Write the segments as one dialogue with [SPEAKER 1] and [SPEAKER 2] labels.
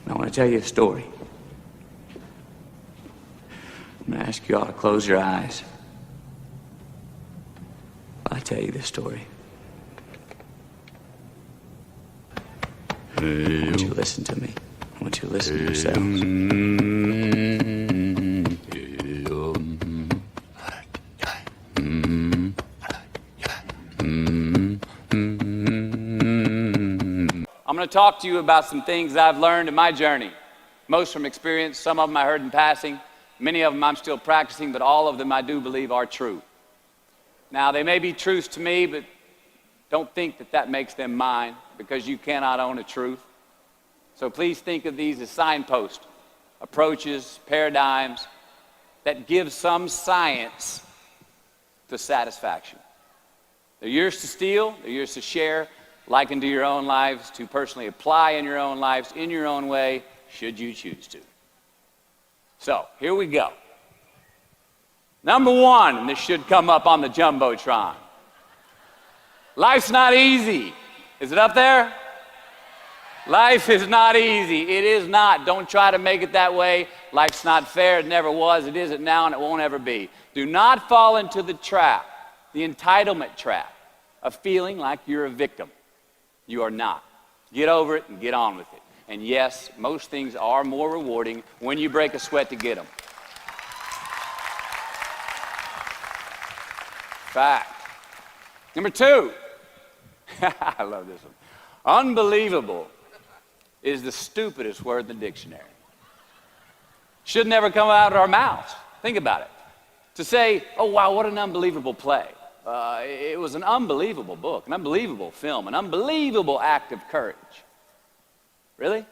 [SPEAKER 1] And I want to tell you a story. I'm going to ask you all to close your eyes while I tell you this story. I want you to listen to me. I want you to listen to yourselves. I'm going to talk to you about some things that I've learned in my journey. Most from experience, some of them I heard in passing, many of them I'm still practicing, but all of them I do believe are true. Now, they may be truths to me, but don't think that that makes them mine, because you cannot own a truth. So please think of these as signposts, approaches, paradigms that give some science to satisfaction. They're yours to steal, they're yours to share, liken to your own lives, to personally apply in your own lives, in your own way, should you choose to. So, here we go. Number one, and this should come up on the Jumbotron. Life's not easy. Is it up there? Life is not easy. It is not. Don't try to make it that way. Life's not fair. It never was. It isn't now, and it won't ever be. Do not fall into the trap, the entitlement trap, of feeling like you're a victim. You are not. Get over it and get on with it. And yes, most things are more rewarding when you break a sweat to get them. Fact. Number two. I love this one. Unbelievable is the stupidest word in the dictionary. Should never come out of our mouths. Think about it. To say, oh wow, what an unbelievable play. It was an unbelievable book, an unbelievable film, an unbelievable act of courage. Really?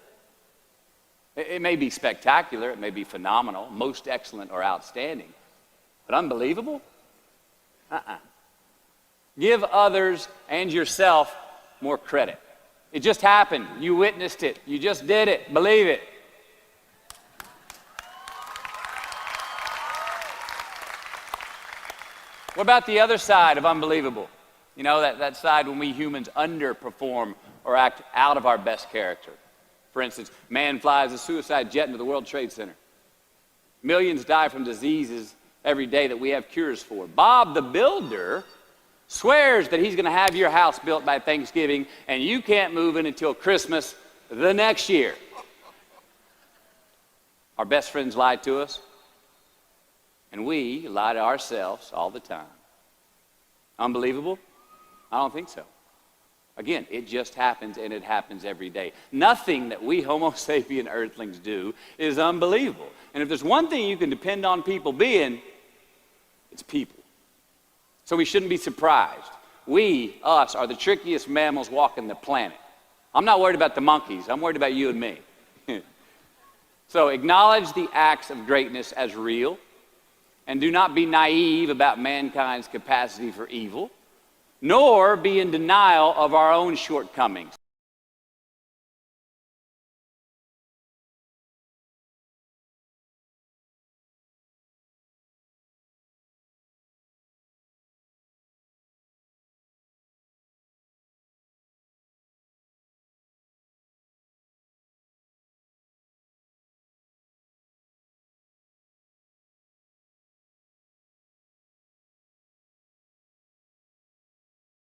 [SPEAKER 1] It may be spectacular, it may be phenomenal, most excellent or outstanding, but unbelievable? Give others and yourself more credit. It just happened. You witnessed it. You just did it. Believe it. What about the other side of unbelievable? You know, that side when we humans underperform or act out of our best character. For instance, man flies a suicide jet into the World Trade Center. Millions die from diseases every day that we have cures for. Bob the Builder swears that he's going to have your house built by Thanksgiving, and you can't move in until Christmas the next year. Our best friends lie to us, and we lie to ourselves all the time. Unbelievable? I don't think so. Again, it just happens, and it happens every day. Nothing that we Homo sapien earthlings do is unbelievable. And if there's one thing you can depend on people being, it's people. So we shouldn't be surprised. We, us, are the trickiest mammals walking the planet. I'm not worried about the monkeys. I'm worried about you and me. So acknowledge the acts of greatness as real, and do not be naive about mankind's capacity for evil, nor be in denial of our own shortcomings.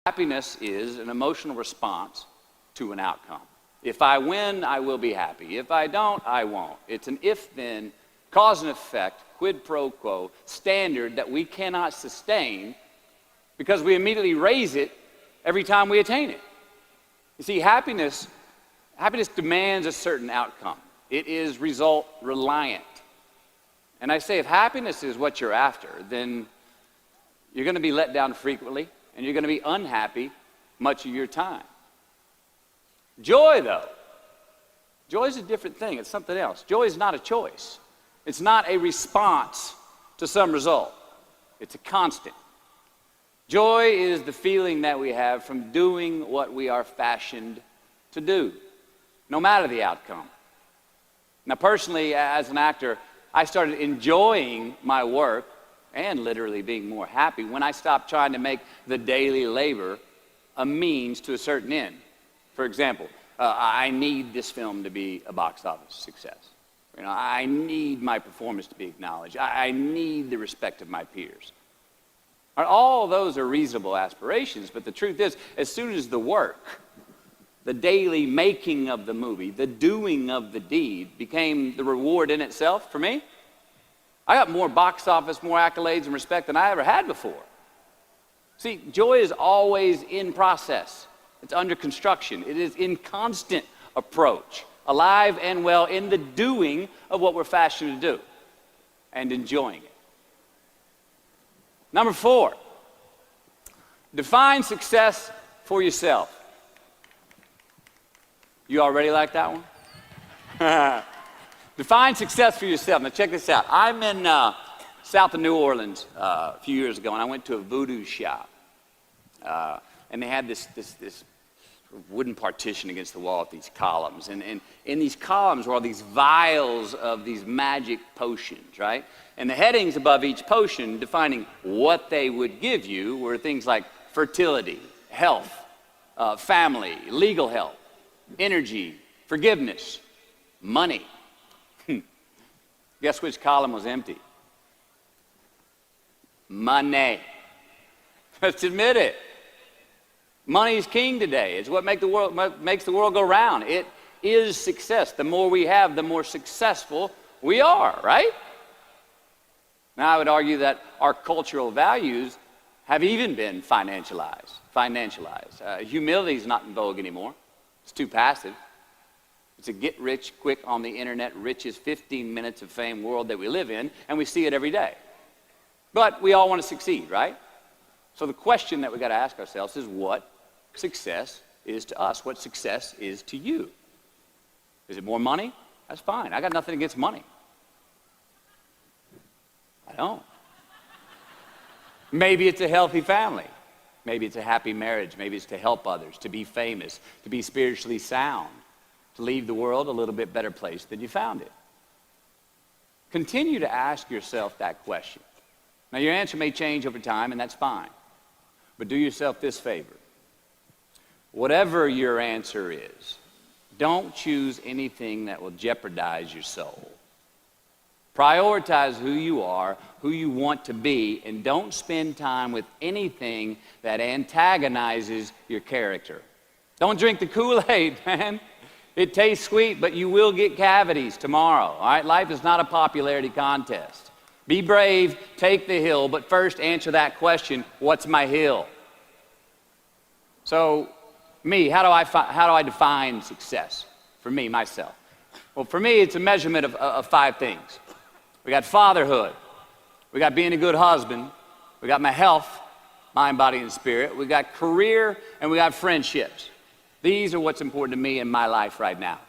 [SPEAKER 1] Happiness is an emotional response to an outcome. If I win, I will be happy. If I don't, I won't. It's an if-then, cause and effect, quid pro quo standard that we cannot sustain because we immediately raise it every time we attain it. You see, happiness demands a certain outcome. It is result reliant. And I say if happiness is what you're after, then you're going to be let down frequently, and you're going to be unhappy much of your time. Joy, though, joy is a different thing. It's something else. Joy is not a choice. It's not a response to some result. It's a constant. Joy is the feeling that we have from doing what we are fashioned to do, no matter the outcome. Now, personally, as an actor, I started enjoying my work and literally being more happy when I stopped trying to make the daily labor a means to a certain end. For example, I need this film to be a box office success. I need my performance to be acknowledged. I need the respect of my peers. All those are reasonable aspirations, but the truth is, as soon as the work, the daily making of the movie, the doing of the deed became the reward in itself for me, I got more box office, more accolades and respect than I ever had before. See, joy is always in process. It's under construction. It is in constant approach, alive and well in the doing of what we're fashioned to do and enjoying it. Number 4, define success for yourself. You already like that one? Define success for yourself. Now check this out. I'm in south of New Orleans a few years ago, and I went to a voodoo shop. And they had this wooden partition against the wall with these columns. And in these columns were all these vials of these magic potions, right? And the headings above each potion defining what they would give you were things like fertility, health, family, legal help, energy, forgiveness, money. Guess which column was empty? Money. Let's admit it. Money is king today. It's what makes the world go round. It is success. The more we have, the more successful we are, right? Now, I would argue that our cultural values have even been financialized. Humility is not in vogue anymore. It's too passive. It's a get-rich-quick on the internet, richest 15 minutes of fame world that we live in, and we see it every day. But we all want to succeed, right? So the question that we've got to ask ourselves is what success is to us, what success is to you. Is it more money? That's fine. I got nothing against money. I don't. Maybe it's a healthy family. Maybe it's a happy marriage. Maybe it's to help others, to be famous, to be spiritually sound, to leave the world a little bit better place than you found it. Continue to ask yourself that question. Now, your answer may change over time, and that's fine. But do yourself this favor. Whatever your answer is, don't choose anything that will jeopardize your soul. Prioritize who you are, who you want to be, and don't spend time with anything that antagonizes your character. Don't drink the Kool-Aid, man. It tastes sweet, but you will get cavities tomorrow, all right? Life is not a popularity contest. Be brave, take the hill, but first answer that question, what's my hill? So, how do I define success? For me, myself. Well, for me, it's a measurement of 5 things. We got fatherhood. We got being a good husband. We got my health, mind, body, and spirit. We got career, and we got friendships. These are what's important to me in my life right now.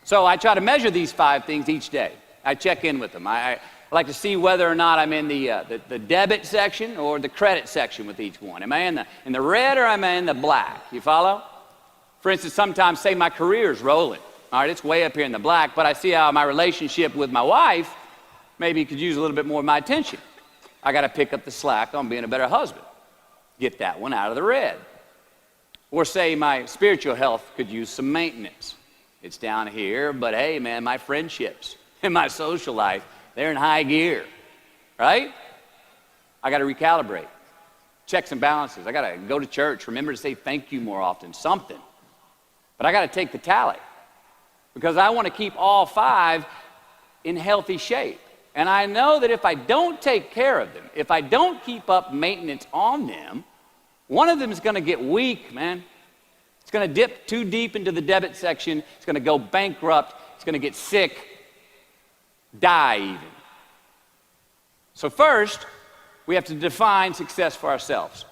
[SPEAKER 1] So I try to measure these 5 things each day. I check in with them. I like to see whether or not I'm in the debit section or the credit section with each one. Am I in the red or am I in the black? You follow? For instance, sometimes say my career is rolling. All right, it's way up here in the black, but I see how my relationship with my wife maybe could use a little bit more of my attention. I got to pick up the slack on being a better husband. Get that one out of the red. Or say my spiritual health could use some maintenance. It's down here, but hey, man, my friendships and my social life, they're in high gear, right? I got to recalibrate. Checks and balances. I got to go to church. Remember to say thank you more often, something. But I got to take the tally because I want to keep all 5 in healthy shape. And I know that if I don't take care of them, if I don't keep up maintenance on them, one of them is going to get weak, man. It's going to dip too deep into the debit section. It's going to go bankrupt. It's going to get sick, die even. So first, we have to define success for ourselves.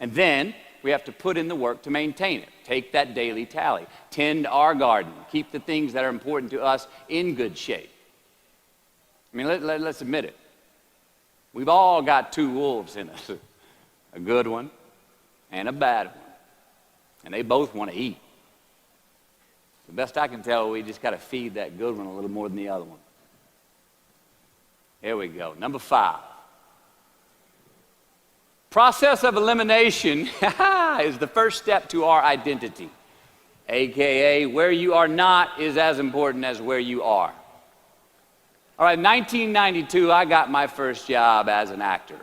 [SPEAKER 1] And then we have to put in the work to maintain it. Take that daily tally. Tend our garden. Keep the things that are important to us in good shape. I mean, let's admit it. We've all got 2 wolves in us. A good one and a bad one. And they both want to eat. The best I can tell, we just got to feed that good one a little more than the other one. Here we go. Number 5. Process of elimination is the first step to our identity. AKA where you are not is as important as where you are. All right, 1992, I got my first job as an actor.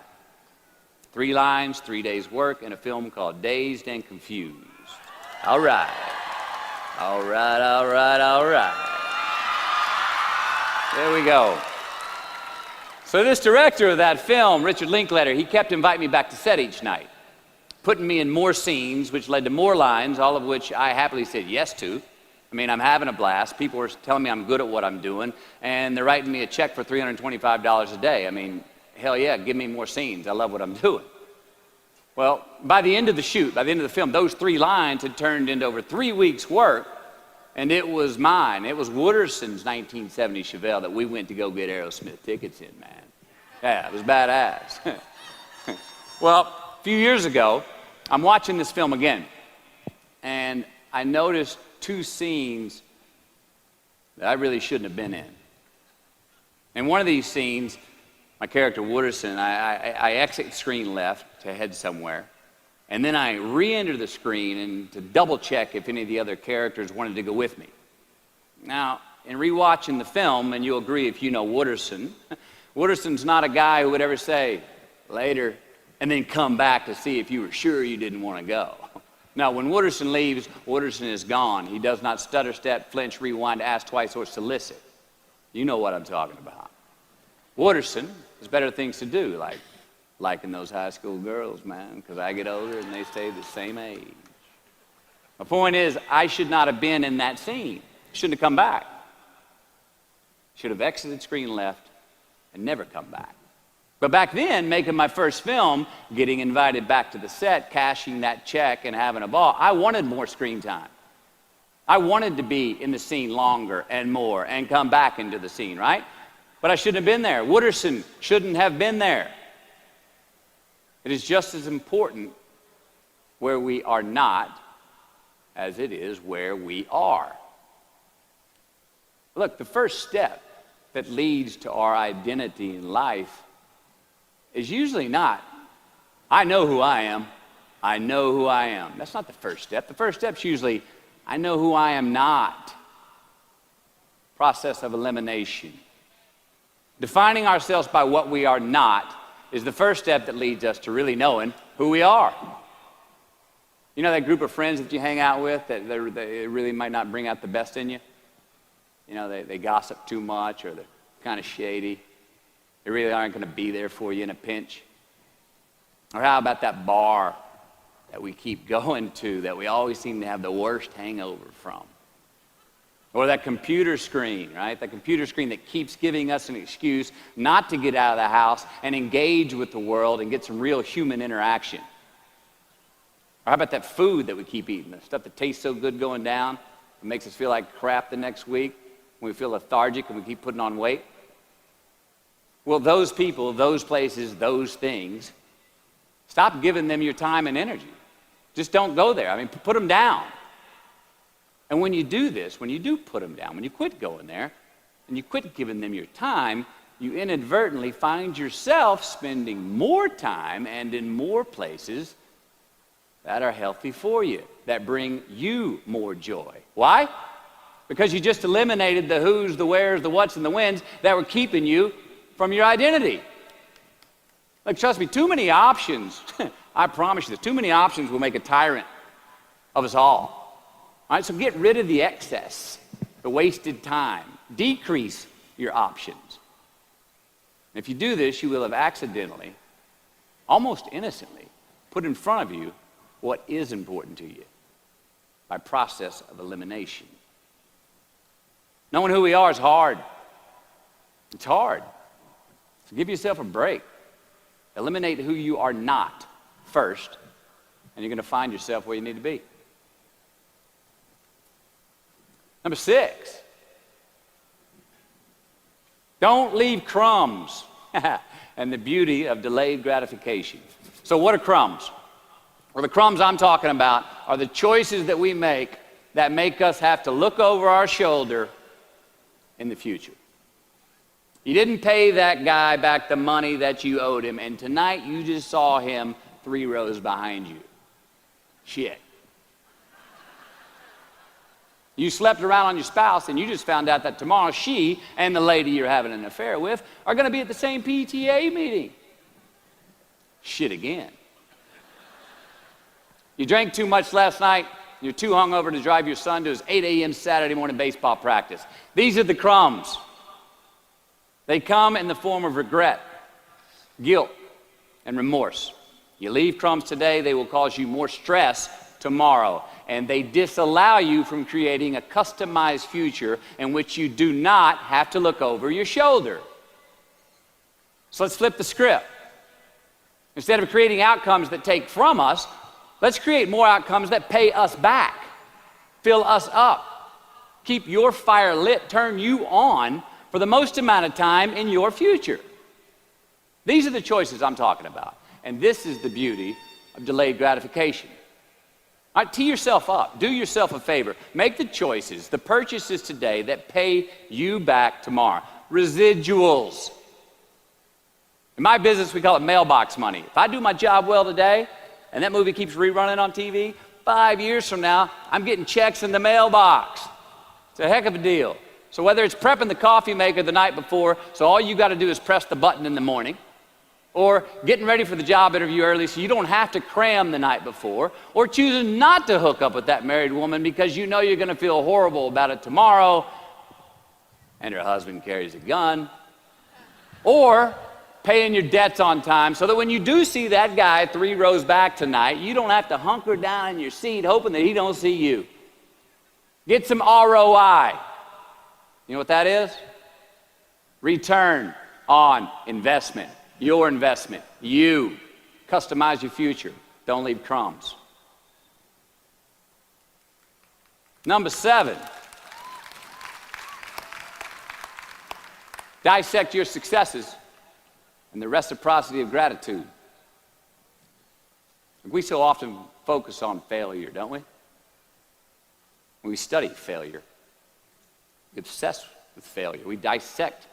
[SPEAKER 1] 3 lines, 3 days work in a film called Dazed and Confused. All right. All right, all right, all right. There we go. So this director of that film, Richard Linklater, he kept inviting me back to set each night, putting me in more scenes, which led to more lines, all of which I happily said yes to. I mean, I'm having a blast. People are telling me I'm good at what I'm doing, and they're writing me a check for $325 a day. I mean, hell yeah, give me more scenes. I love what I'm doing. Well, by the end of the shoot, by the end of the film, those 3 lines had turned into over 3 weeks' work, and it was mine. It was Wooderson's 1970 Chevelle that we went to go get Aerosmith tickets in, man. Yeah, it was badass. Well, a few years ago, I'm watching this film again, and I noticed 2 scenes that I really shouldn't have been in. In one of these scenes, my character Wooderson, I exit screen left to head somewhere, and then I re-enter the screen and to double check if any of the other characters wanted to go with me. Now, in rewatching the film, and you'll agree if you know Wooderson, Wooderson's not a guy who would ever say, later, and then come back to see if you were sure you didn't want to go. Now, when Wooderson leaves, Wooderson is gone. He does not stutter, step, flinch, rewind, ask twice, or solicit. You know what I'm talking about. Wooderson has better things to do, like liking those high school girls, man, because I get older and they stay the same age. My point is, I should not have been in that scene. Shouldn't have come back. Should have exited screen left and never come back. But back then, making my first film, getting invited back to the set, cashing that check and having a ball, I wanted more screen time. I wanted to be in the scene longer and more and come back into the scene, right? But I shouldn't have been there. Wooderson shouldn't have been there. It is just as important where we are not as it is where we are. Look, the first step that leads to our identity in life is usually not, I know who I am, I know who I am. That's not the first step. The first step's usually, I know who I am not. Process of elimination. Defining ourselves by what we are not is the first step that leads us to really knowing who we are. You know that group of friends that you hang out with that they really might not bring out the best in you? You know, they gossip too much, or they're kind of shady. They really aren't going to be there for you in a pinch. Or how about that bar that we keep going to that we always seem to have the worst hangover from? Or that computer screen, right? That computer screen that keeps giving us an excuse not to get out of the house and engage with the world and get some real human interaction. Or how about that food that we keep eating, the stuff that tastes so good going down, it makes us feel like crap the next week, when we feel lethargic and we keep putting on weight? Well, those people, those places, those things, stop giving them your time and energy. Just don't go there. I mean, put them down. And when you do this, when you do put them down, when you quit going there, and you quit giving them your time, you inadvertently find yourself spending more time and in more places that are healthy for you, that bring you more joy. Why? Because you just eliminated the who's, the where's, the what's, and the when's that were keeping you from your identity. Like, trust me, too many options, I promise you this, too many options will make a tyrant of us all. All right, so get rid of the excess, the wasted time. Decrease your options. And if you do this, you will have accidentally, almost innocently, put in front of you what is important to you by process of elimination. Knowing who we are is hard. It's hard. So give yourself a break. Eliminate who you are not first, and you're going to find yourself where you need to be. Number 6, don't leave crumbs. And the beauty of delayed gratification. So what are crumbs? Well, the crumbs I'm talking about are the choices that we make that make us have to look over our shoulder in the future. You didn't pay that guy back the money that you owed him, and tonight you just saw him 3 rows behind you. Shit. You slept around on your spouse and you just found out that tomorrow she and the lady you're having an affair with are going to be at the same PTA meeting. Shit again. You drank too much last night. You're too hungover to drive your son to his 8 a.m. Saturday morning baseball practice. These are the crumbs. They come in the form of regret, guilt, and remorse. You leave crumbs today, they will cause you more stress tomorrow. And they disallow you from creating a customized future in which you do not have to look over your shoulder. So let's flip the script. Instead of creating outcomes that take from us, let's create more outcomes that pay us back, fill us up, keep your fire lit, turn you on for the most amount of time in your future. These are the choices I'm talking about. And this is the beauty of delayed gratification. All right, tee yourself up. Do yourself a favor. Make the choices, the purchases today that pay you back tomorrow. Residuals. In my business, we call it mailbox money. If I do my job well today, and that movie keeps rerunning on TV, 5 years from now, I'm getting checks in the mailbox. It's a heck of a deal. So whether it's prepping the coffee maker the night before, so all you got to do is press the button in the morning, or getting ready for the job interview early so you don't have to cram the night before, or choosing not to hook up with that married woman because you know you're going to feel horrible about it tomorrow, and her husband carries a gun, or paying your debts on time so that when you do see that guy 3 rows back tonight, you don't have to hunker down in your seat hoping that he don't see you. Get some ROI. You know what that is? Return on investment. Your investment. You. Customize your future. Don't leave crumbs. Number 7. Dissect your successes and the reciprocity of gratitude. We so often focus on failure, don't we? When we study failure, we obsess with failure. We dissect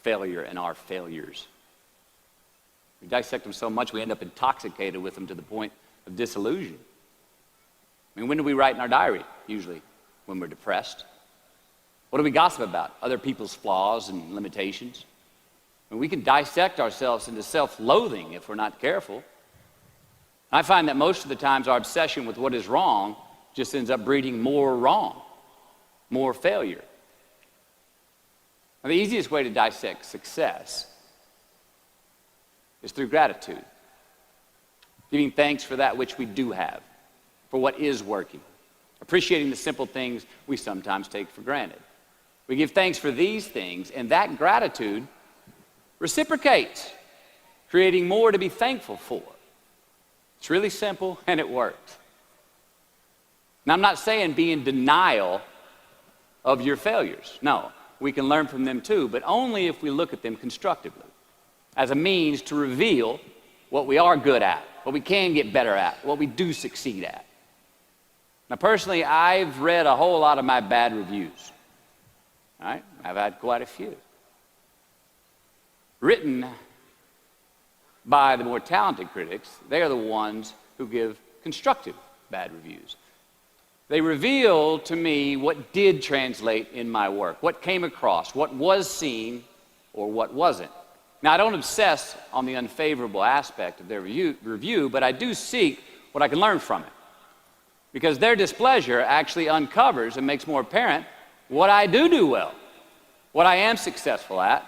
[SPEAKER 1] failure and our failures. We dissect them so much we end up intoxicated with them to the point of disillusion. I mean, when do we write in our diary? Usually when we're depressed. What do we gossip about? Other people's flaws and limitations. I mean, we can dissect ourselves into self-loathing if we're not careful. I find that most of the times our obsession with what is wrong just ends up breeding more wrong, more failure. Now, the easiest way to dissect success is through gratitude. Giving thanks for that which we do have, for what is working. Appreciating the simple things we sometimes take for granted. We give thanks for these things, and that gratitude reciprocates, creating more to be thankful for. It's really simple, and it works. Now, I'm not saying be in denial of your failures. No, we can learn from them too, but only if we look at them constructively, as a means to reveal what we are good at, what we can get better at, what we do succeed at. Now, personally, I've read a whole lot of my bad reviews. All right? I've had quite a few. Written by the more talented critics, they are the ones who give constructive bad reviews. They reveal to me what did translate in my work, what came across, what was seen or what wasn't. Now, I don't obsess on the unfavorable aspect of their review, but I do seek what I can learn from it. Because their displeasure actually uncovers and makes more apparent what I do well, what I am successful at,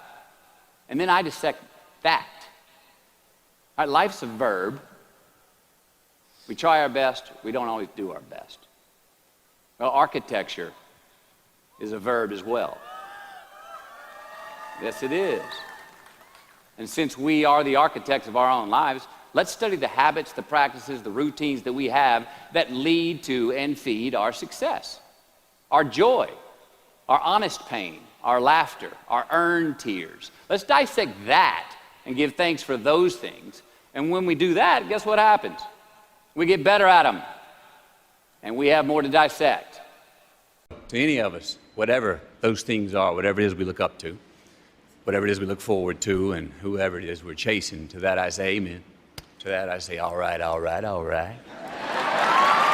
[SPEAKER 1] and then I dissect that. All right, life's a verb. We try our best, we don't always do our best. Well, architecture is a verb as well. Yes, it is. And since we are the architects of our own lives, let's study the habits, the practices, the routines that we have that lead to and feed our success, our joy, our honest pain, our laughter, our earned tears. Let's dissect that and give thanks for those things. And when we do that, guess what happens? We get better at them, and we have more to dissect. To any of us, whatever those things are, whatever it is we look up to, whatever it is we look forward to, and whoever it is we're chasing, to that I say amen. To that I say, all right, all right, all right.